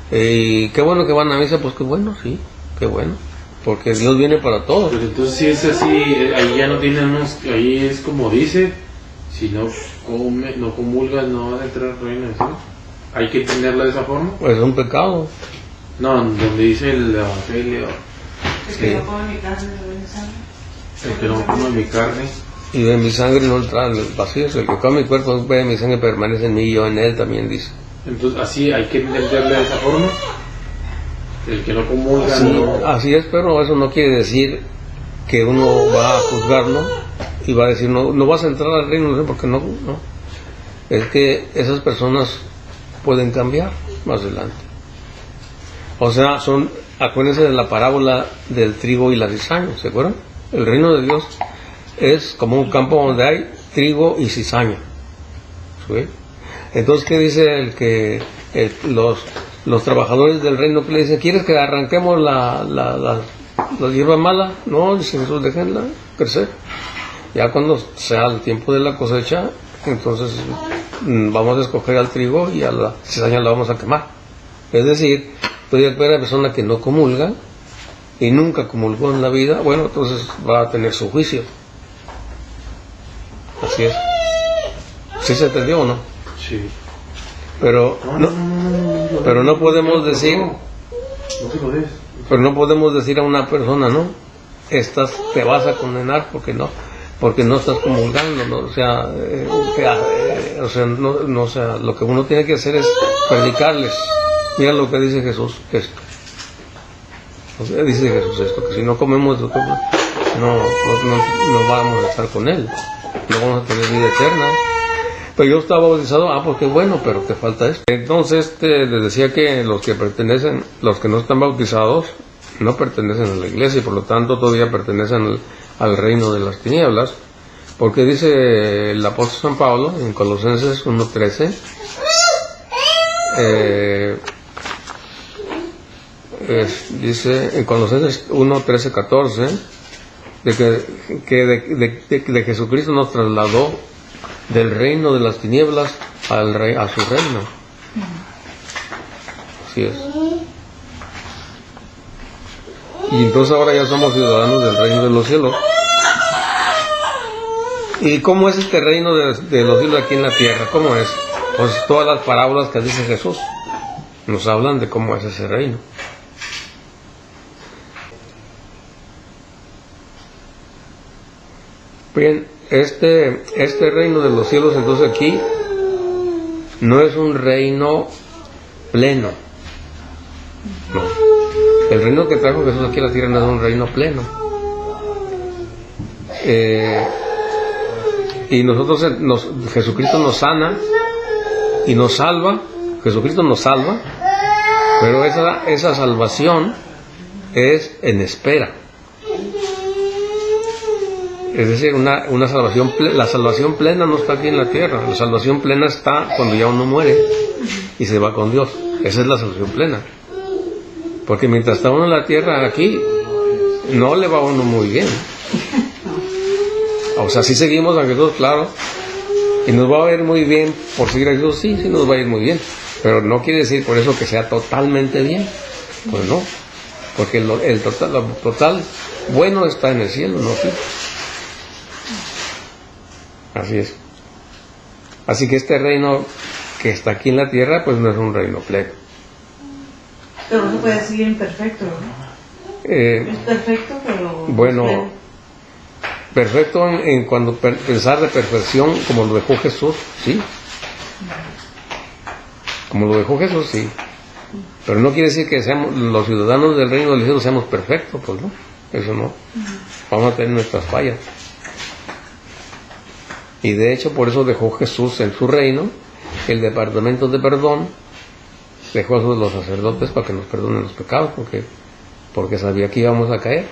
Speaker 1: Y qué bueno que van a misa, pues qué bueno, sí, qué bueno. Porque Dios viene para todos.
Speaker 2: Pero entonces si es así, ahí ya no tenemos, ahí es como dice, si no comulgas no vas a entrar al reino de Dios. Hay que entenderla de esa forma.
Speaker 1: Pues es un pecado.
Speaker 2: No, donde dice el evangelio,
Speaker 3: El que no come mi carne, no bebe mi sangre.
Speaker 2: el que no come mi carne.
Speaker 1: Y de mi sangre no entra en el vacío. El que come mi cuerpo, bebe mi sangre, permanece en mí y yo en él, también dice.
Speaker 2: Entonces así hay que entenderla de esa forma. El que no comulga
Speaker 1: Sí,
Speaker 2: no.
Speaker 1: así es, pero eso no quiere decir que uno va a juzgarlo y va a decir, no vas a entrar al reino, no sé, porque no. Es que esas personas pueden cambiar más adelante. O sea, acuérdense de la parábola del trigo y la cizaña, ¿se acuerdan? El reino de Dios es como un campo donde hay trigo y cizaña. ¿Sí? Entonces, ¿qué dice los trabajadores del reino que le dicen? ¿Quieres que arranquemos la hierba mala? No, dice Jesús, déjenla crecer. Ya cuando sea el tiempo de la cosecha, entonces vamos a escoger al trigo y a la cizaña la vamos a quemar. Es decir, puede haber una persona que no comulga y nunca comulgó en la vida, bueno, entonces va a tener su juicio. Así es. ¿Sí se entendió o no?
Speaker 2: Sí.
Speaker 1: Pero no podemos decir,
Speaker 2: No te lo des.
Speaker 1: pero no podemos decir a una persona, no, te vas a condenar porque no estás comulgando, ¿no? O sea, o sea, lo que uno tiene que hacer es predicarles. Mira lo que dice Jesús, esto. O sea, dice Jesús esto, que si no comemos no vamos a estar con Él, no vamos a tener vida eterna. Pero yo estaba bautizado, pues qué bueno, pero te falta esto. Entonces les decía que los que no están bautizados, no pertenecen a la iglesia y por lo tanto todavía pertenecen al reino de las tinieblas, porque dice el apóstol San Pablo en Colosenses 1:13, dice en Colosenses 1:13-14, de Jesucristo nos trasladó del reino de las tinieblas a su reino. Así es. Y entonces ahora ya somos ciudadanos del reino de los cielos. ¿Y cómo es este reino de los cielos aquí en la tierra? ¿Cómo es? Pues todas las parábolas que dice Jesús nos hablan de cómo es ese reino. Bien, este reino de los cielos entonces aquí no es un reino pleno. No. El reino que trajo Jesús aquí a la tierra no es un reino pleno. Y nosotros, Jesucristo nos sana y nos salva. Jesucristo nos salva, pero esa salvación es en espera. Es decir, una salvación, la salvación plena no está aquí en la tierra. La salvación plena está cuando ya uno muere y se va con Dios. Esa es la salvación plena. Porque mientras está uno en la tierra aquí, no le va a uno muy bien. O sea, si seguimos a Jesús, claro, y nos va a ir muy bien por seguir a Jesús, sí nos va a ir muy bien. Pero no quiere decir por eso que sea totalmente bien. Pues no. porque lo total bueno está en el cielo, no aquí. Así es. Así que este reino que está aquí en la tierra, pues no es un reino pleno.
Speaker 3: Pero no se puede decir imperfecto, ¿no? Es perfecto, pero...
Speaker 1: Bueno, perfecto en cuando pensar de perfección, como lo dejó Jesús, sí. Como lo dejó Jesús, sí. Pero no quiere decir que seamos los ciudadanos del reino del cielo seamos perfectos, pues no. Eso no. Vamos a tener nuestras fallas. Y de hecho, por eso dejó Jesús en su reino el departamento de perdón, dejó a los sacerdotes para que nos perdonen los pecados, porque sabía que íbamos a caer.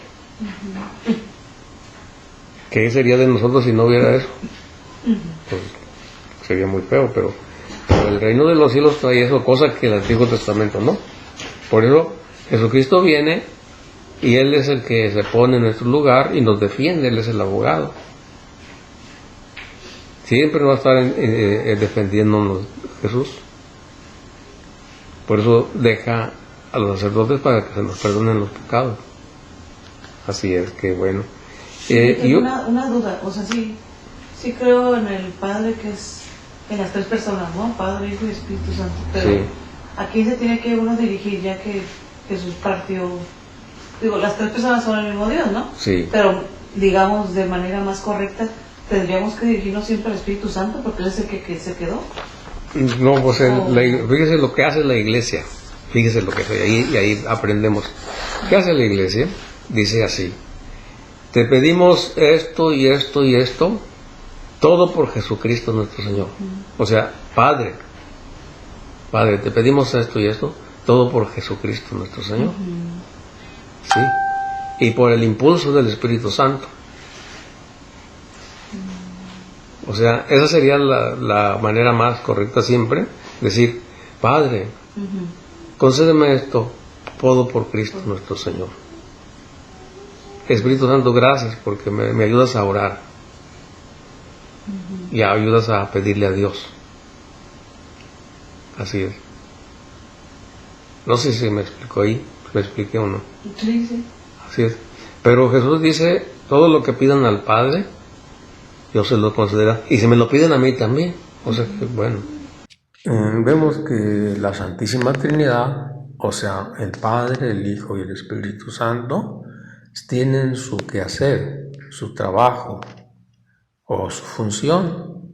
Speaker 1: ¿Qué sería de nosotros si no hubiera eso? Pues sería muy feo, pero el reino de los cielos trae eso, cosa que el Antiguo Testamento no. Por eso Jesucristo viene y Él es el que se pone en nuestro lugar y nos defiende, Él es el abogado. Siempre va a estar defendiéndonos Jesús. Por eso deja a los sacerdotes para que se nos perdonen los pecados. Así es que bueno.
Speaker 3: Tengo una duda, o sea, sí creo en el Padre, que es en las tres personas, ¿no? Padre, Hijo y Espíritu Santo. Pero
Speaker 1: sí.
Speaker 3: ¿a quién se tiene que uno dirigir ya que Jesús partió? Digo, las tres personas son el mismo Dios, ¿no?
Speaker 1: Sí.
Speaker 3: Pero digamos de manera más correcta, tendríamos que dirigirnos siempre al Espíritu Santo porque Él es el que se quedó.
Speaker 1: No, pues fíjese lo que hace la iglesia. Fíjese lo que hace y ahí aprendemos. ¿Qué hace la iglesia? Dice así: te pedimos esto y esto y esto, todo por Jesucristo nuestro Señor. O sea, Padre, te pedimos esto y esto, todo por Jesucristo nuestro Señor. Sí. Y por el impulso del Espíritu Santo. O sea, esa sería la manera más correcta siempre, decir: Padre, concédeme esto, todo por Cristo nuestro Señor. Espíritu Santo, gracias porque me ayudas a orar y ayudas a pedirle a Dios. Así es. No sé si me explicó ahí, me expliqué o no.
Speaker 3: Sí, sí.
Speaker 1: Así es. Pero Jesús dice: todo lo que pidan al Padre, yo se lo concederá. Y si me lo piden a mí también. O sea que, bueno. Vemos que la Santísima Trinidad, o sea, el Padre, el Hijo y el Espíritu Santo, tienen su quehacer, su trabajo o su función.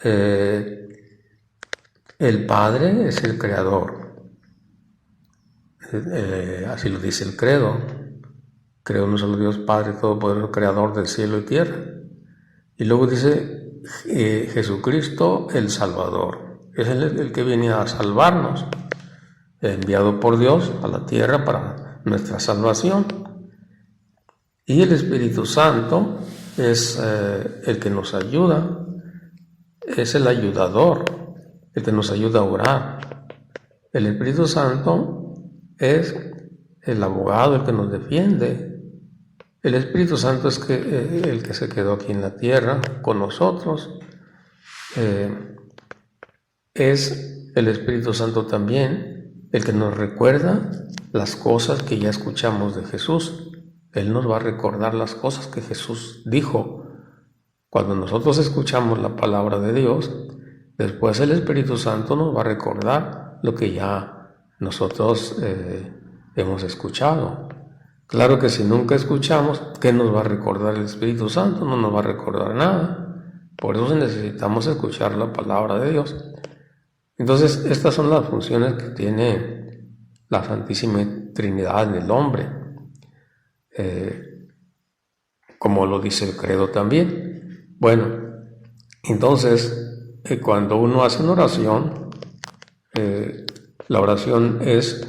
Speaker 1: El Padre es el Creador. Así lo dice el credo. Creo en un solo Dios Padre Todopoderoso, Creador del cielo y tierra. Y luego dice Jesucristo el Salvador. Es el que viene a salvarnos, enviado por Dios a la tierra para nuestra salvación. Y el Espíritu Santo es el que nos ayuda, es el ayudador, el que nos ayuda a orar. El Espíritu Santo es el abogado, el que nos defiende. El Espíritu Santo es el que se quedó aquí en la tierra con nosotros. Es el Espíritu Santo también el que nos recuerda las cosas que ya escuchamos de Jesús. Él nos va a recordar las cosas que Jesús dijo. Cuando nosotros escuchamos la palabra de Dios, después el Espíritu Santo nos va a recordar lo que ya nosotros hemos escuchado. Claro que si nunca escuchamos, ¿qué nos va a recordar el Espíritu Santo? No nos va a recordar nada. Por eso necesitamos escuchar la palabra de Dios. Entonces, estas son las funciones que tiene la Santísima Trinidad en el hombre, como lo dice el credo también. Bueno, entonces, cuando uno hace una oración, la oración es,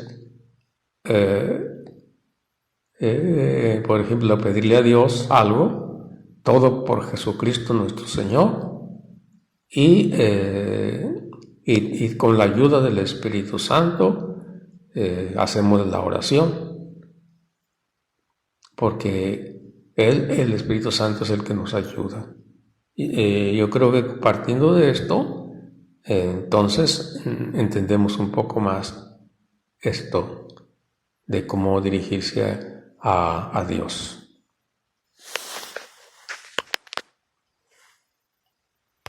Speaker 1: por ejemplo, pedirle a Dios algo, todo por Jesucristo nuestro Señor, y con la ayuda del Espíritu Santo hacemos la oración, porque el Espíritu Santo es el que nos ayuda. Yo creo que partiendo de esto, entonces entendemos un poco más esto de cómo dirigirse a Dios.